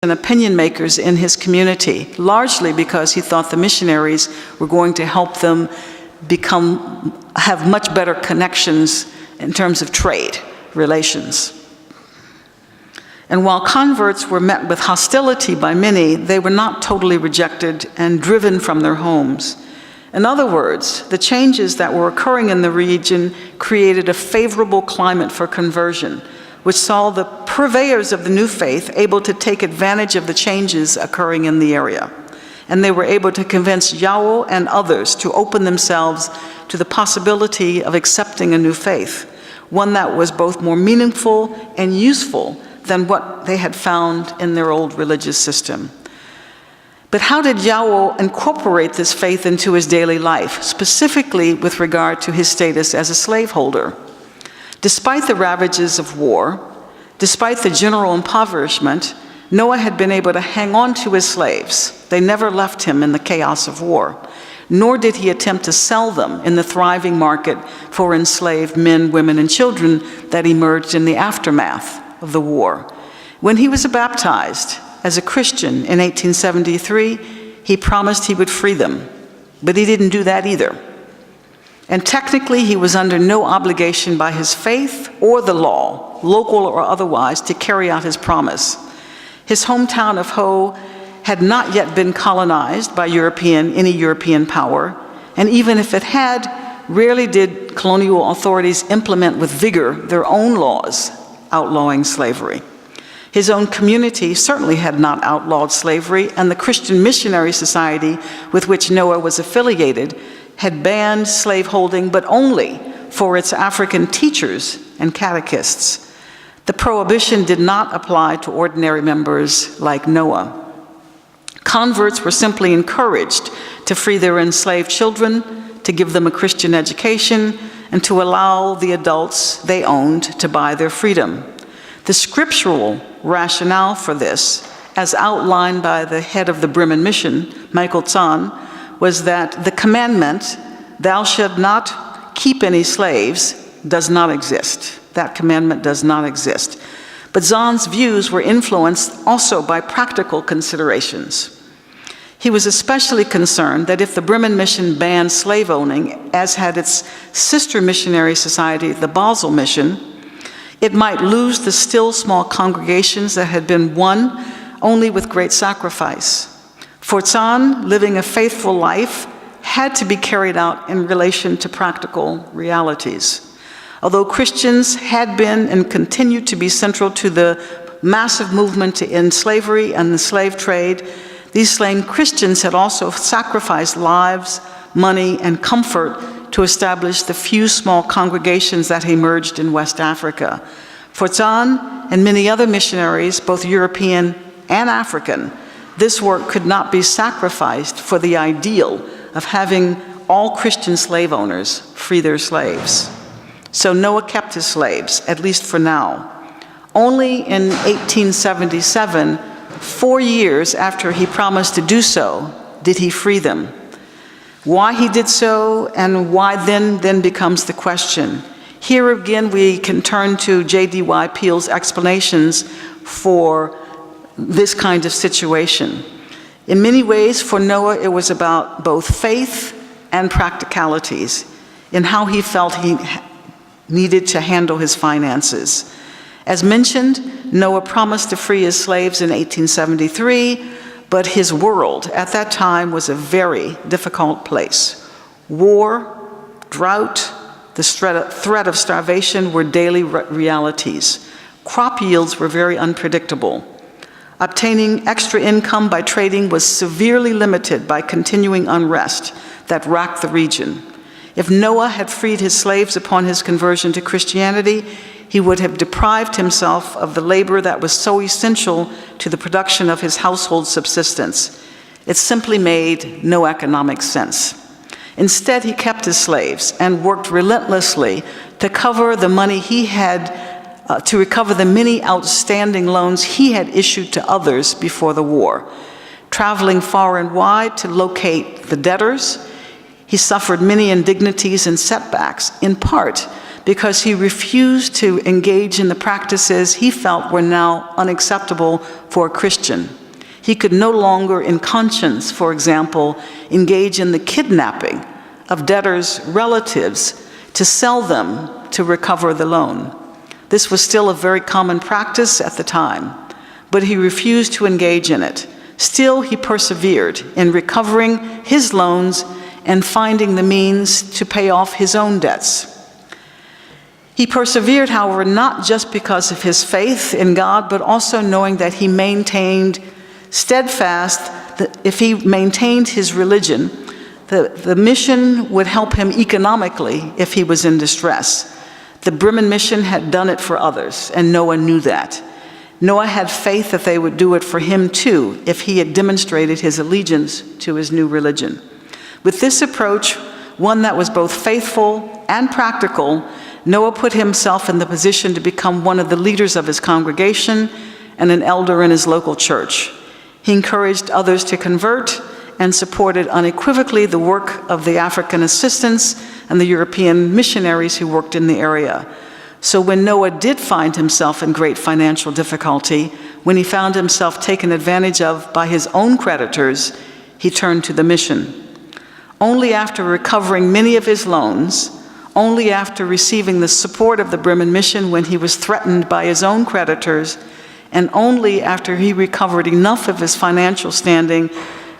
and opinion makers in his community, largely because he thought the missionaries were going to help them have much better connections in terms of trade relations. And while converts were met with hostility by many, they were not totally rejected and driven from their homes. In other words, the changes that were occurring in the region created a favorable climate for conversion, which saw the purveyors of the new faith able to take advantage of the changes occurring in the area. And they were able to convince Yao and others to open themselves to the possibility of accepting a new faith, one that was both more meaningful and useful than what they had found in their old religious system. But how did Yao incorporate this faith into his daily life, specifically with regard to his status as a slaveholder? Despite the ravages of war, despite the general impoverishment, Noah had been able to hang on to his slaves. They never left him in the chaos of war, nor did he attempt to sell them in the thriving market for enslaved men, women, and children that emerged in the aftermath of the war. When he was baptized as a Christian in 1873, he promised he would free them, but he didn't do that either. And technically, he was under no obligation by his faith or the law, local or otherwise, to carry out his promise. His hometown of Ho had not yet been colonized by any European power, and even if it had, rarely did colonial authorities implement with vigor their own laws outlawing slavery. His own community certainly had not outlawed slavery, and the Christian Missionary Society with which Noah was affiliated had banned slaveholding, but only for its African teachers and catechists. The prohibition did not apply to ordinary members like Noah. Converts were simply encouraged to free their enslaved children, to give them a Christian education, and to allow the adults they owned to buy their freedom. The scriptural rationale for this, as outlined by the head of the Bremen Mission, Michael Zahn, was that the commandment, "Thou shalt not keep any slaves," does not exist. That commandment does not exist. But Zahn's views were influenced also by practical considerations. He was especially concerned that if the Bremen Mission banned slave owning, as had its sister missionary society, the Basel Mission, it might lose the still small congregations that had been won only with great sacrifice. For Zahn, living a faithful life had to be carried out in relation to practical realities. Although Christians had been and continued to be central to the massive movement to end slavery and the slave trade, these slain Christians had also sacrificed lives, money, and comfort to establish the few small congregations that emerged in West Africa. For Zahn and many other missionaries, both European and African, this work could not be sacrificed for the ideal of having all Christian slave owners free their slaves. So Noah kept his slaves, at least for now. Only in 1877, 4 years after he promised to do so, did he free them. Why he did so and why then becomes the question. Here again, we can turn to J.D.Y. Peel's explanations for this kind of situation. In many ways, for Noah, it was about both faith and practicalities in how he felt he needed to handle his finances. As mentioned, Noah promised to free his slaves in 1873, but his world at that time was a very difficult place. War, drought, the threat of starvation were daily realities. Crop yields were very unpredictable. Obtaining extra income by trading was severely limited by continuing unrest that racked the region. If Noah had freed his slaves upon his conversion to Christianity, he would have deprived himself of the labor that was so essential to the production of his household subsistence. It simply made no economic sense. Instead, he kept his slaves and worked relentlessly to recover the many outstanding loans he had issued to others before the war. Traveling far and wide to locate the debtors, he suffered many indignities and setbacks, in part because he refused to engage in the practices he felt were now unacceptable for a Christian. He could no longer, in conscience, for example, engage in the kidnapping of debtors' relatives to sell them to recover the loan. This was still a very common practice at the time, but he refused to engage in it. Still, he persevered in recovering his loans and finding the means to pay off his own debts. He persevered, however, not just because of his faith in God, but also knowing that he maintained steadfast, that if he maintained his religion, the mission would help him economically if he was in distress. The Bremen mission had done it for others, and Noah knew that. Noah had faith that they would do it for him too, if he had demonstrated his allegiance to his new religion. With this approach, one that was both faithful and practical, Noah put himself in the position to become one of the leaders of his congregation and an elder in his local church. He encouraged others to convert and supported unequivocally the work of the African assistants and the European missionaries who worked in the area. So when Noah did find himself in great financial difficulty, when he found himself taken advantage of by his own creditors, he turned to the mission. Only after recovering many of his loans, only after receiving the support of the Bremen mission when he was threatened by his own creditors, and only after he recovered enough of his financial standing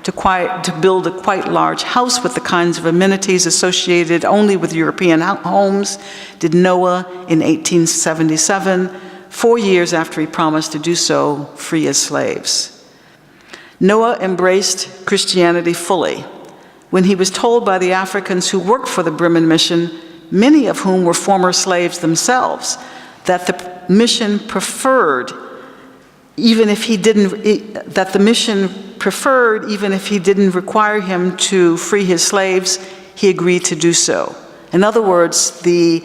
to build a quite large house with the kinds of amenities associated only with European homes, did Noah in 1877, 4 years after he promised to do so, free his slaves. Noah embraced Christianity fully. When he was told by the Africans who worked for the Bremen mission, many of whom were former slaves themselves, that the mission preferred even if he didn't require him to free his slaves, he agreed to do so. In other words, the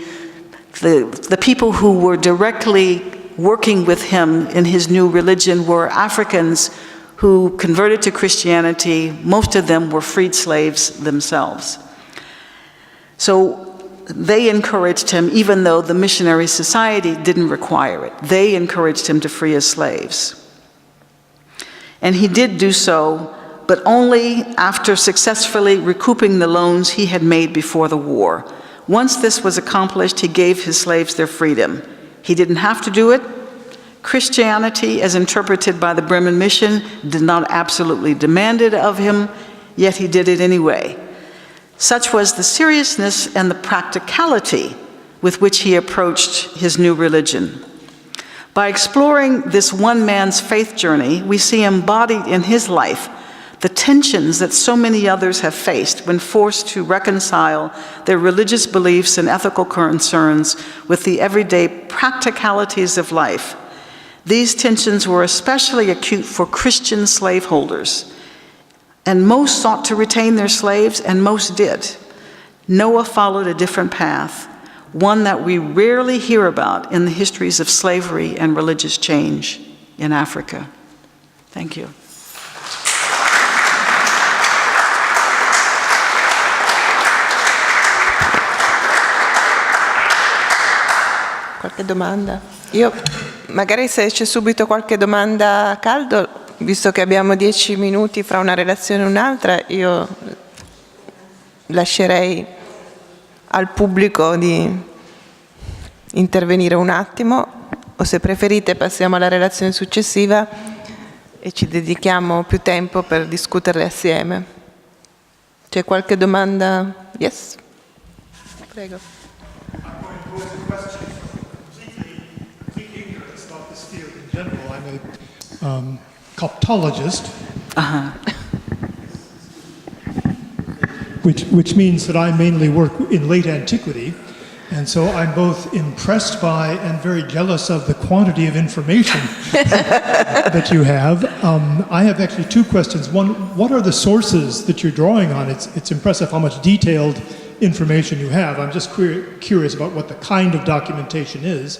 people who were directly working with him in his new religion were Africans who converted to Christianity. Most of them were freed slaves themselves. So they encouraged him, even though the missionary society didn't require it. They encouraged him to free his slaves. And he did do so, but only after successfully recouping the loans he had made before the war. Once this was accomplished, he gave his slaves their freedom. He didn't have to do it. Christianity, as interpreted by the Bremen mission, did not absolutely demand it of him, yet he did it anyway. Such was the seriousness and the practicality with which he approached his new religion. By exploring this one man's faith journey, we see embodied in his life the tensions that so many others have faced when forced to reconcile their religious beliefs and ethical concerns with the everyday practicalities of life. These tensions were especially acute for Christian slaveholders, and most sought to retain their slaves, and most did. Noah followed a different path, one that we rarely hear about in the histories of slavery and religious change in Africa. Thank you. Qualche domanda? Io magari se c'è subito qualche domanda a caldo, visto che abbiamo 10 minuti fra una relazione e un'altra, io lascerei al pubblico di intervenire un attimo, o se preferite passiamo alla relazione successiva e ci dedichiamo più tempo per discuterle assieme. C'è qualche domanda? Yes? Prego. I'm a Coptologist, which means that I mainly work in late antiquity, and so I'm both impressed by and very jealous of the quantity of information that you have. I have actually two questions. One, what are the sources that you're drawing on? It's impressive how much detailed information you have. I'm just curious about what the kind of documentation is.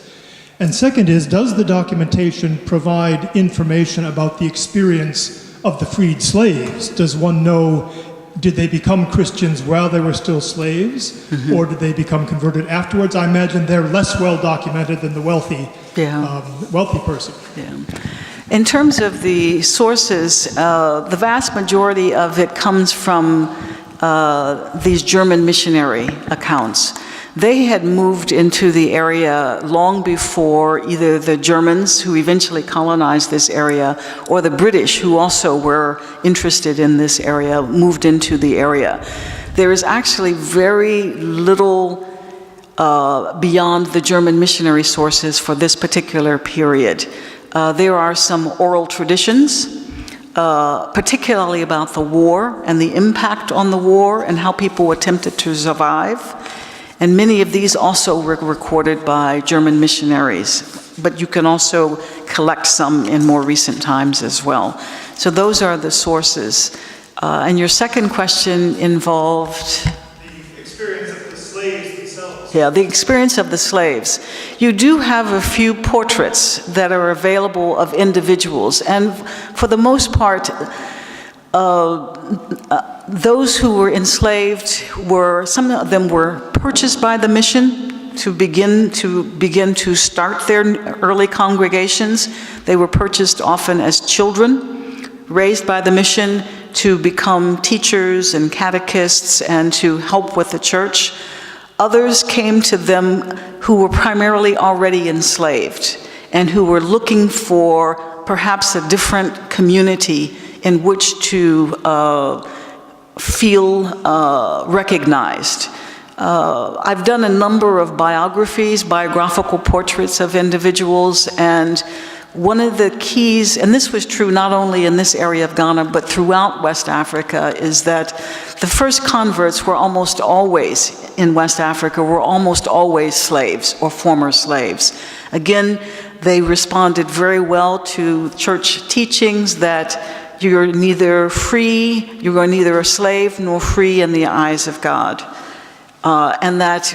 And second is, does the documentation provide information about the experience of the freed slaves? Does one know did they become Christians while they were still slaves, or did they become converted afterwards? I imagine they're less well documented than the wealthy person. Yeah. In terms of the sources, the vast majority of it comes from these German missionary accounts. They had moved into the area long before either the Germans, who eventually colonized this area, or the British, who also were interested in this area, moved into the area. There is actually very little beyond the German missionary sources for this particular period. There are some oral traditions, particularly about the war and the impact on the war and how people attempted to survive. And many of these also were recorded by German missionaries, but you can also collect some in more recent times as well. So those are the sources. And your second question involved? The experience of the slaves themselves. Yeah, the experience of the slaves. You do have a few portraits that are available of individuals, and for the most part, those who were enslaved some of them were purchased by the mission to begin to start their early congregations. They were purchased often as children, raised by the mission to become teachers and catechists and to help with the church. Others came to them who were primarily already enslaved and who were looking for perhaps a different community in which to feel recognized. I've done a number of biographical portraits of individuals, and one of the keys, and this was true not only in this area of Ghana, but throughout West Africa, is that the first converts were almost always, in West Africa, were almost always slaves or former slaves. Again, they responded very well to church teachings that you're neither a slave nor free in the eyes of God. And that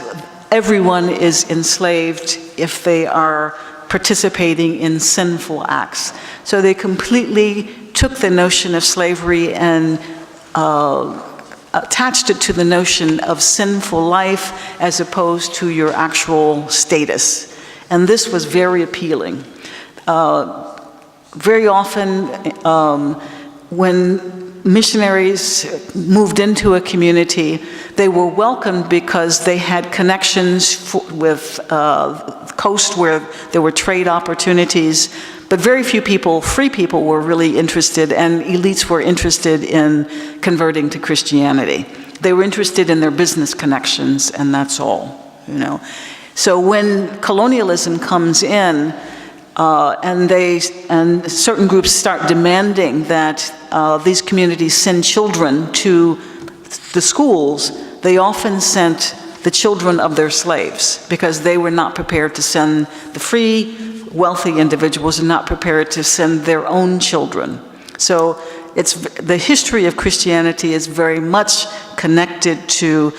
everyone is enslaved if they are participating in sinful acts. So they completely took the notion of slavery and attached it to the notion of sinful life as opposed to your actual status. And this was very appealing. Very often, when missionaries moved into a community, they were welcomed because they had connections with the coast where there were trade opportunities, but very few people, free people, were really interested, and elites were interested in converting to Christianity. They were interested in their business connections, and that's all, you know. So when colonialism comes in, and certain groups start demanding that these communities send children to the schools, they often sent the children of their slaves because they were not prepared to send the free, wealthy individuals, and not prepared to send their own children. So the history of Christianity is very much connected to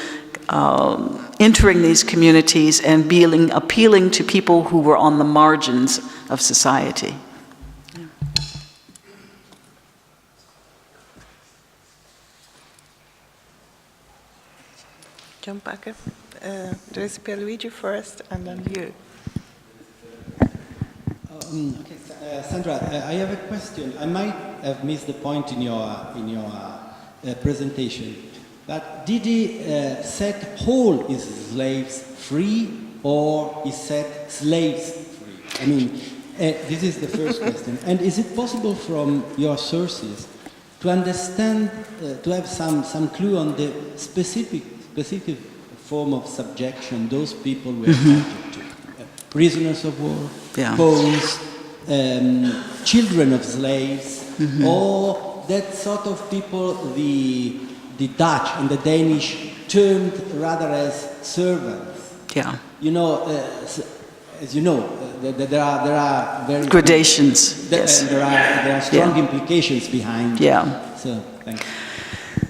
entering these communities and appealing to people who were on the margins of society. John Packer, Tracy Pierluigi first, and then you. Sandra, I have a question. I might have missed the point in your presentation, but did he set all his slaves free, or he set slaves free? I mean, this is the first question. And is it possible from your sources to understand, to have some clue on the specific form of subjection those people were subject to? Prisoners of war, Poles, children of slaves, or that sort of people the Dutch and the Danish termed rather as servants. Yeah. You know, as you know, there are very gradations. Yes. And there are strong implications behind. Yeah. So thank you.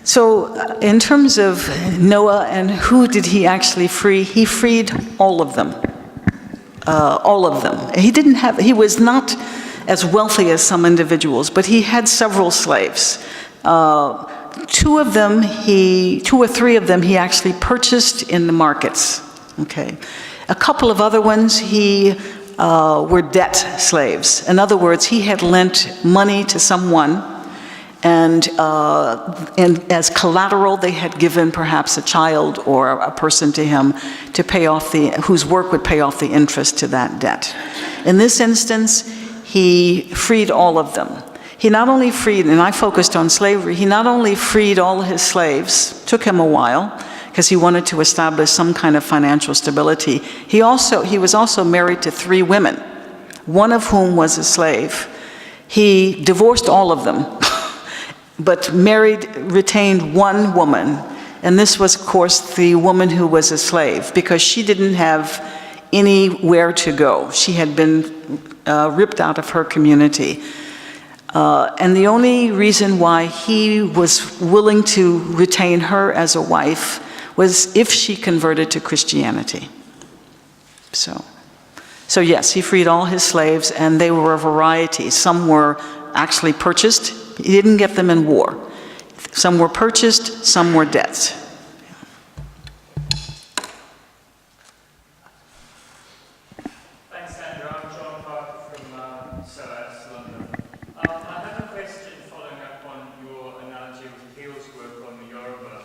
So in terms of Noah and who did he actually free, he freed all of them. All of them. He was not as wealthy as some individuals, but he had several slaves. two or three of them he actually purchased in the markets. Okay. A couple of other ones were debt slaves. In other words, he had lent money to someone, and as collateral, they had given perhaps a child or a person to him to pay off whose work would pay off the interest to that debt. In this instance, he freed all of them. He not only freed, and I focused on slavery, he not only freed all his slaves, took him a while, because he wanted to establish some kind of financial stability. He was also married to 3 women, one of whom was a slave. He divorced all of them, but retained one woman, and this was, of course, the woman who was a slave, because she didn't have anywhere to go. She had been ripped out of her community. And the only reason why he was willing to retain her as a wife was if she converted to Christianity. So yes, he freed all his slaves, and they were a variety. Some were actually purchased. He didn't get them in war. Some were purchased, some were debts. Thanks, Sandra. I'm John Parker from SOAS, London. I have a question following up on your analogy with Peel's work on the Yoruba.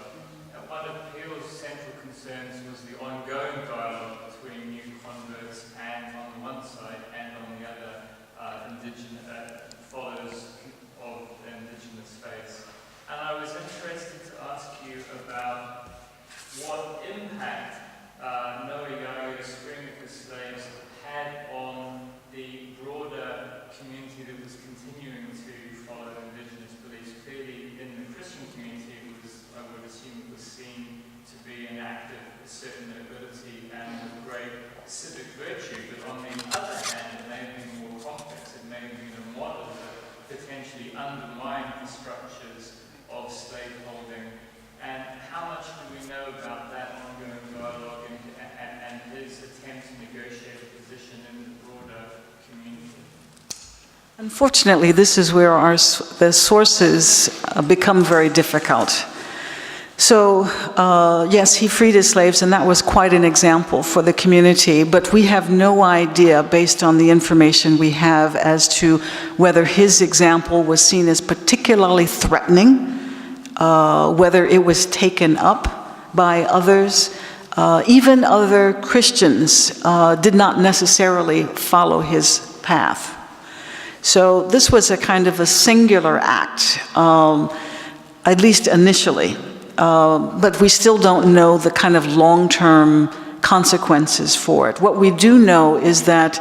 One of Peel's central concerns was the ongoing dialogue between new converts and, on the one side, and on the other, followers of the indigenous faith. And I was interested to ask you about what impact Noe Yayo, the Spring of the Slaves, had on the broader community that was continuing to follow indigenous beliefs. Clearly, in the Christian community, I would assume it was seen to be an act of a certain nobility and of great civic virtue. But on the other hand, it may have been more complex. It may have been a model that potentially undermined the structures of slaveholding. And how much do we know about that ongoing dialogue and his attempt to negotiate a position in the broader community? Unfortunately, this is where the sources become very difficult. So, yes, he freed his slaves, and that was quite an example for the community, but we have no idea, based on the information we have, as to whether his example was seen as particularly threatening, whether it was taken up by others. Even other Christians did not necessarily follow his path. So this was a kind of a singular act, at least initially. But we still don't know the kind of long-term consequences for it. What we do know is that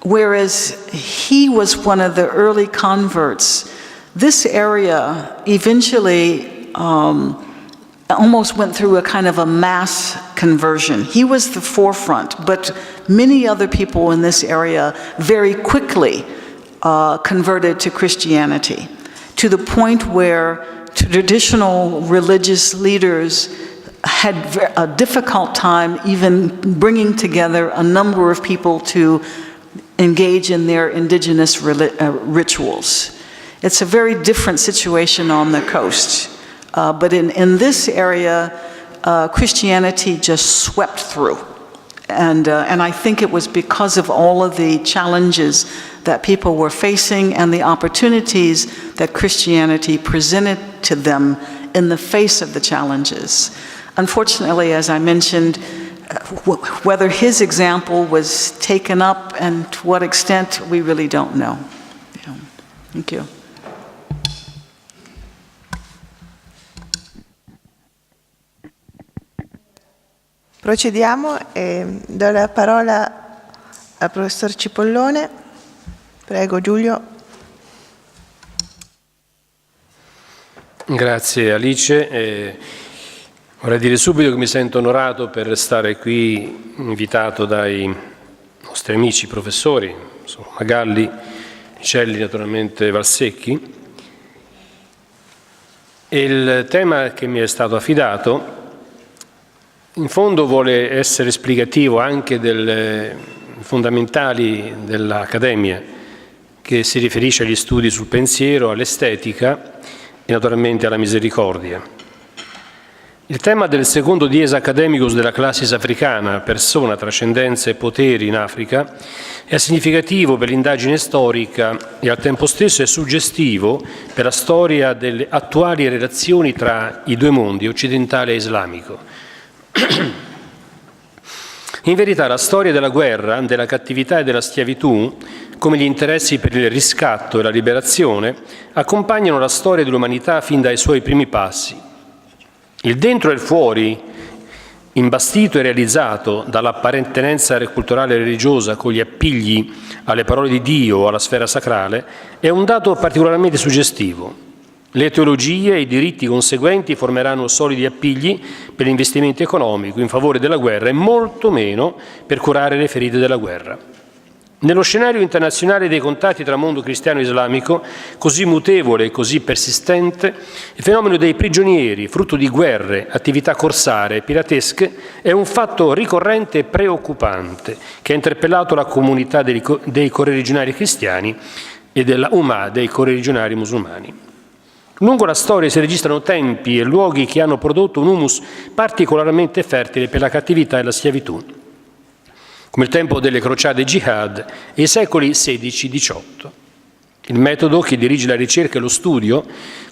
whereas he was one of the early converts, this area eventually almost went through a kind of a mass conversion. He was the forefront, but many other people in this area very quickly converted to Christianity, to the point where traditional religious leaders had a difficult time even bringing together a number of people to engage in their indigenous rituals. It's a very different situation on the coast. But in this area, Christianity just swept through. And I think it was because of all of the challenges that people were facing and the opportunities that Christianity presented to them in the face of the challenges. Unfortunately, as I mentioned, whether his example was taken up and to what extent, we really don't know. Yeah. Thank you. Procediamo e do la parola al professor Cipollone. Prego, Giulio. Grazie Alice. Vorrei dire subito che mi sento onorato per stare qui, invitato dai nostri amici professori, Magalli, Micelli, naturalmente Valsecchi. E il tema che mi è stato affidato in fondo vuole essere esplicativo anche delle fondamentali dell'Accademia, che si riferisce agli studi sul pensiero, all'estetica e naturalmente alla misericordia. Il tema del secondo dies academicus della classis africana, persona, trascendenza e poteri in Africa, è significativo per l'indagine storica e al tempo stesso è suggestivo per la storia delle attuali relazioni tra i due mondi, occidentale e islamico. In verità la storia della guerra, della cattività e della schiavitù, come gli interessi per il riscatto e la liberazione, accompagnano la storia dell'umanità fin dai suoi primi passi. Il dentro e il fuori, imbastito e realizzato dall'appartenenza culturale e religiosa con gli appigli alle parole di Dio o alla sfera sacrale, è un dato particolarmente suggestivo. Le teologie e i diritti conseguenti formeranno solidi appigli per l'investimento economico in favore della guerra e molto meno per curare le ferite della guerra. Nello scenario internazionale dei contatti tra mondo cristiano e islamico, così mutevole e così persistente, il fenomeno dei prigionieri, frutto di guerre, attività corsare e piratesche, è un fatto ricorrente e preoccupante che ha interpellato la comunità dei correligionari cristiani e della Ummah, dei correligionari musulmani. Lungo la storia si registrano tempi e luoghi che hanno prodotto un humus particolarmente fertile per la cattività e la schiavitù, come il tempo delle crociate jihad e i secoli XVI-XVIII. Il metodo che dirige la ricerca e lo studio,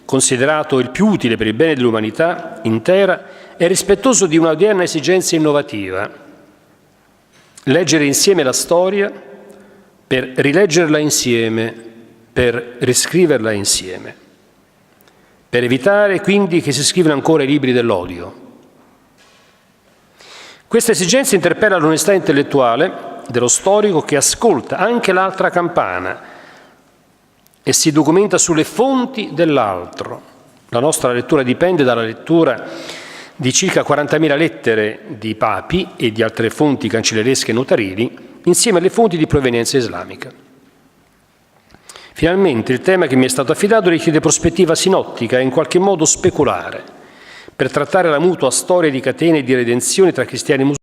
considerato il più utile per il bene dell'umanità intera, è rispettoso di un'odierna esigenza innovativa: leggere insieme la storia per rileggerla insieme, per riscriverla insieme, per evitare quindi che si scrivano ancora i libri dell'odio. Questa esigenza interpella l'onestà intellettuale dello storico che ascolta anche l'altra campana e si documenta sulle fonti dell'altro. La nostra lettura dipende dalla lettura di circa 40.000 lettere di papi e di altre fonti cancelleresche e notarili, insieme alle fonti di provenienza islamica. Finalmente il tema che mi è stato affidato richiede prospettiva sinottica e in qualche modo speculare, per trattare la mutua storia di catene e di redenzione tra cristiani e musulmani